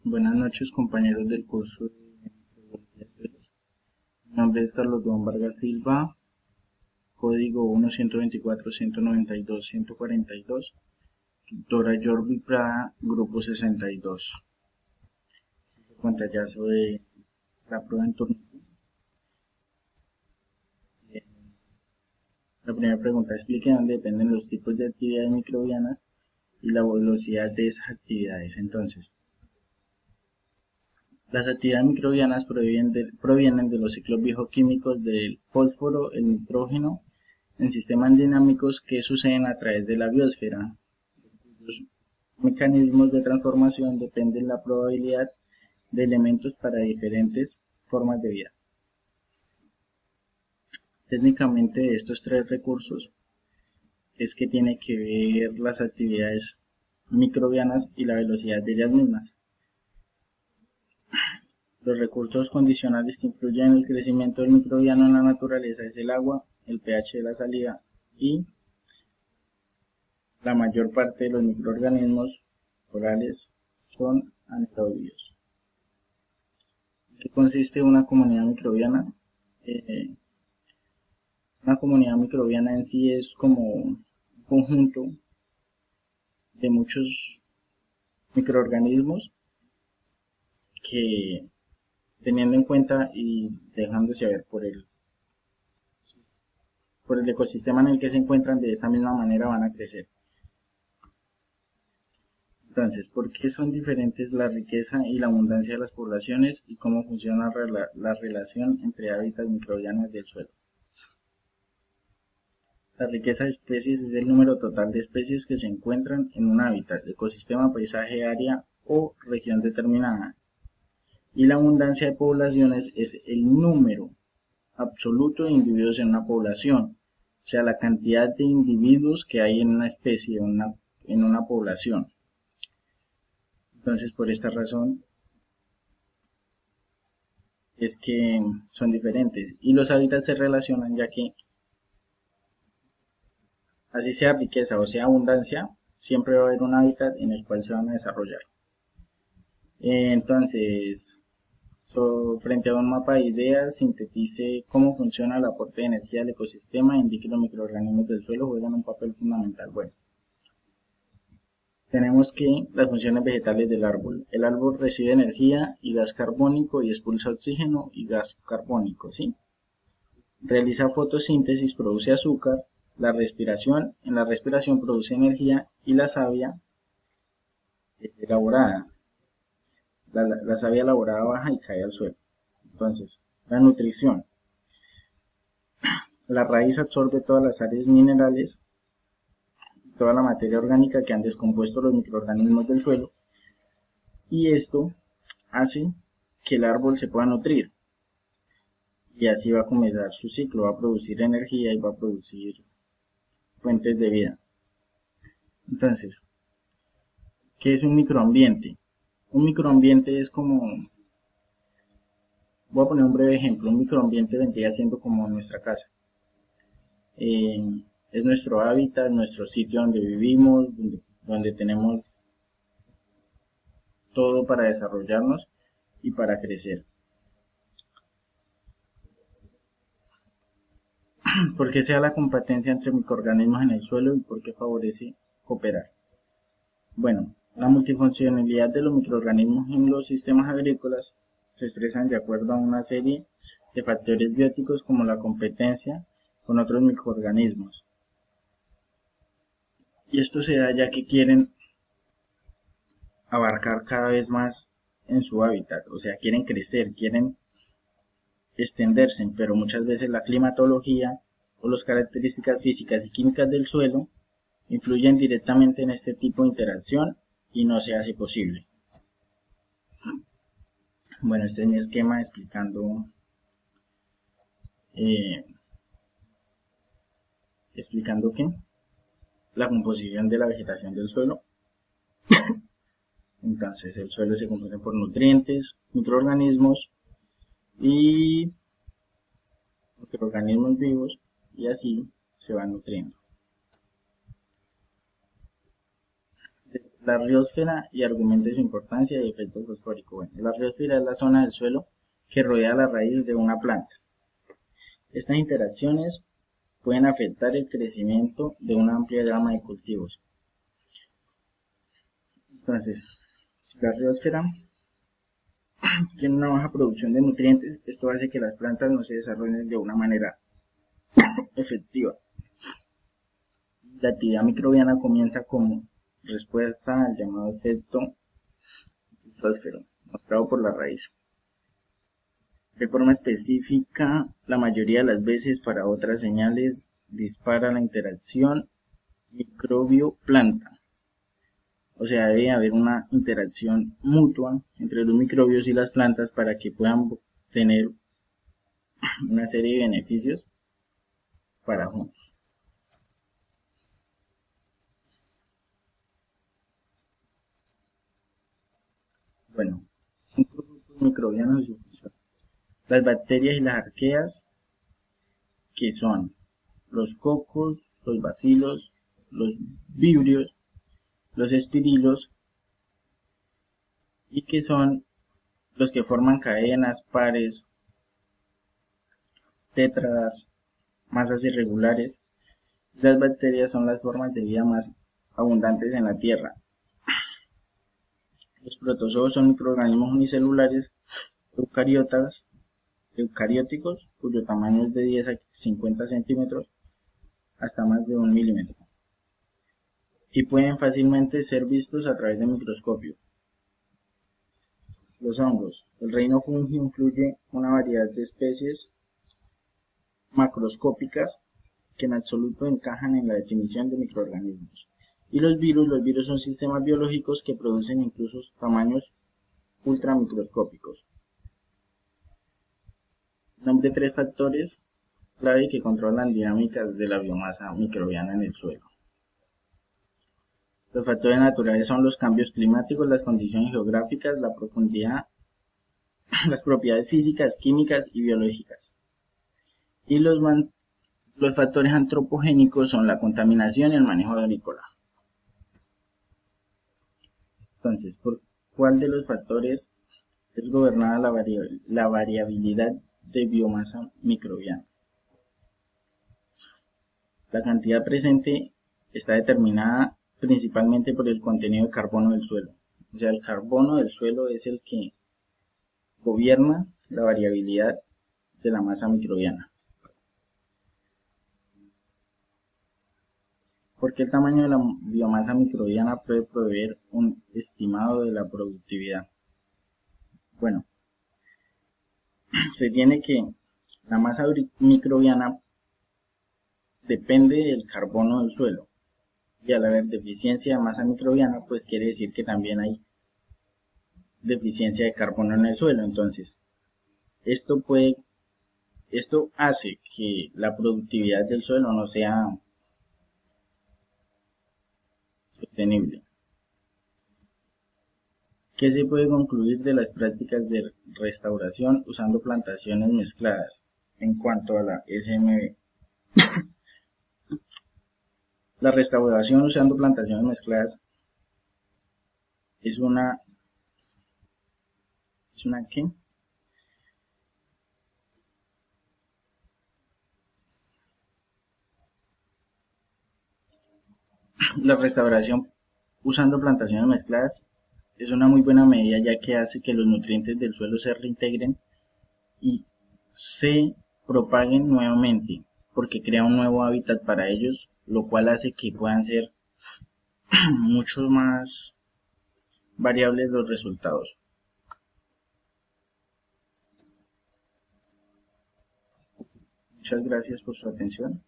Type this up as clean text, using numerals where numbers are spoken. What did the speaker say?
Buenas noches, compañeros del curso de Microbiología de Suelos. Mi nombre es Carlos Duan Vargas Silva, código 1-124-192-142, tutora Jordi Prada, grupo 62. Pantallazo de la prueba en turno. La primera pregunta: explique dónde dependen los tipos de actividades microbianas y la velocidad de esas actividades. Entonces, las actividades microbianas provienen de los ciclos bioquímicos del fósforo, el nitrógeno, en sistemas dinámicos que suceden a través de la biosfera. Los mecanismos de transformación dependen de la probabilidad de elementos para diferentes formas de vida. Técnicamente, de estos tres recursos es que tiene que ver las actividades microbianas y la velocidad de ellas mismas. Los recursos condicionales que influyen en el crecimiento del microbiano en la naturaleza es el agua, el pH de la salida y la mayor parte de los microorganismos orales son anaerobios. ¿En qué consiste una comunidad microbiana? Una comunidad microbiana en sí es como un conjunto de muchos microorganismos que, teniendo en cuenta y dejándose ver por el ecosistema en el que se encuentran, de esta misma manera van a crecer. Entonces, ¿por qué son diferentes la riqueza y la abundancia de las poblaciones y cómo funciona la relación entre hábitats microbianos del suelo? La riqueza de especies es el número total de especies que se encuentran en un hábitat, ecosistema, paisaje, área o región determinada. Y la abundancia de poblaciones es el número absoluto de individuos en una población, o sea, la cantidad de individuos que hay en una especie, en una población. Entonces, por esta razón es que son diferentes y los hábitats se relacionan, ya que así sea riqueza o sea abundancia, siempre va a haber un hábitat en el cual se van a desarrollar. Entonces, frente a un mapa de ideas, sintetice cómo funciona el aporte de energía del ecosistema e indique los microorganismos del suelo juegan un papel fundamental. Bueno, tenemos que las funciones vegetales del árbol. El árbol recibe energía y gas carbónico y expulsa oxígeno y gas carbónico, ¿sí? Realiza fotosíntesis, produce azúcar, en la respiración produce energía y la savia es elaborada. La savia elaborada baja y cae al suelo. Entonces, la nutrición. La raíz absorbe todas las sales minerales, toda la materia orgánica que han descompuesto los microorganismos del suelo y esto hace que el árbol se pueda nutrir y así va a comenzar su ciclo, va a producir energía y va a producir fuentes de vida. Entonces, ¿qué es un microambiente? Un microambiente es como, voy a poner un breve ejemplo, un microambiente vendría siendo como nuestra casa. Es nuestro hábitat, nuestro sitio donde vivimos, donde tenemos todo para desarrollarnos y para crecer. ¿Por qué se da la competencia entre microorganismos en el suelo y por qué favorece cooperar? Bueno, la multifuncionalidad de los microorganismos en los sistemas agrícolas se expresan de acuerdo a una serie de factores bióticos como la competencia con otros microorganismos. Y esto se da ya que quieren abarcar cada vez más en su hábitat, o sea, quieren crecer, quieren extenderse, pero muchas veces la climatología o las características físicas y químicas del suelo influyen directamente en este tipo de interacción y no se hace posible. Bueno, este es mi esquema explicando qué, la composición de la vegetación del suelo. Entonces, el suelo se compone por nutrientes, microorganismos y microorganismos vivos y así se van nutriendo. La riósfera y argumente su importancia y efecto fosfórico. Bueno, la riósfera es la zona del suelo que rodea la raíz de una planta. Estas interacciones pueden afectar el crecimiento de una amplia gama de cultivos. Entonces, si la riósfera tiene una baja producción de nutrientes, esto hace que las plantas no se desarrollen de una manera efectiva. La actividad microbiana comienza como respuesta al llamado efecto fósforo, mostrado por la raíz. De forma específica, la mayoría de las veces para otras señales dispara la interacción microbio-planta. O sea, debe haber una interacción mutua entre los microbios y las plantas para que puedan tener una serie de beneficios para juntos. Bueno, 5 grupos microbianos y su función. Las bacterias y las arqueas, que son los cocos, los bacilos, los vibrios, los espirilos, y que son los que forman cadenas, pares, tétradas, masas irregulares. Las bacterias son las formas de vida más abundantes en la Tierra. Los protozoos son microorganismos unicelulares eucarióticos, cuyo tamaño es de 10 a 50 centímetros hasta más de 1 milímetro, y pueden fácilmente ser vistos a través del microscopio. Los hongos. El reino fungi incluye una variedad de especies macroscópicas que en absoluto encajan en la definición de microorganismos. Y los virus son sistemas biológicos que producen incluso tamaños ultramicroscópicos. Nombre 3 factores clave que controlan dinámicas de la biomasa microbiana en el suelo. Los factores naturales son los cambios climáticos, las condiciones geográficas, la profundidad, las propiedades físicas, químicas y biológicas. Y los factores antropogénicos son la contaminación y el manejo agrícola. Entonces, ¿por cuál de los factores es gobernada la variabilidad de biomasa microbiana? La cantidad presente está determinada principalmente por el contenido de carbono del suelo. O sea, el carbono del suelo es el que gobierna la variabilidad de la masa microbiana. Porque el tamaño de la biomasa microbiana puede proveer un estimado de la productividad. Bueno, se tiene que la masa microbiana depende del carbono del suelo, y al haber deficiencia de masa microbiana, pues quiere decir que también hay deficiencia de carbono en el suelo. Entonces, esto hace que la productividad del suelo no sea sostenible. ¿Qué se puede concluir de las prácticas de restauración usando plantaciones mezcladas en cuanto a la SMB? La restauración usando plantaciones mezcladas es una ¿qué? La restauración usando plantaciones mezcladas es una muy buena medida, ya que hace que los nutrientes del suelo se reintegren y se propaguen nuevamente, porque crea un nuevo hábitat para ellos, lo cual hace que puedan ser mucho más variables los resultados. Muchas gracias por su atención.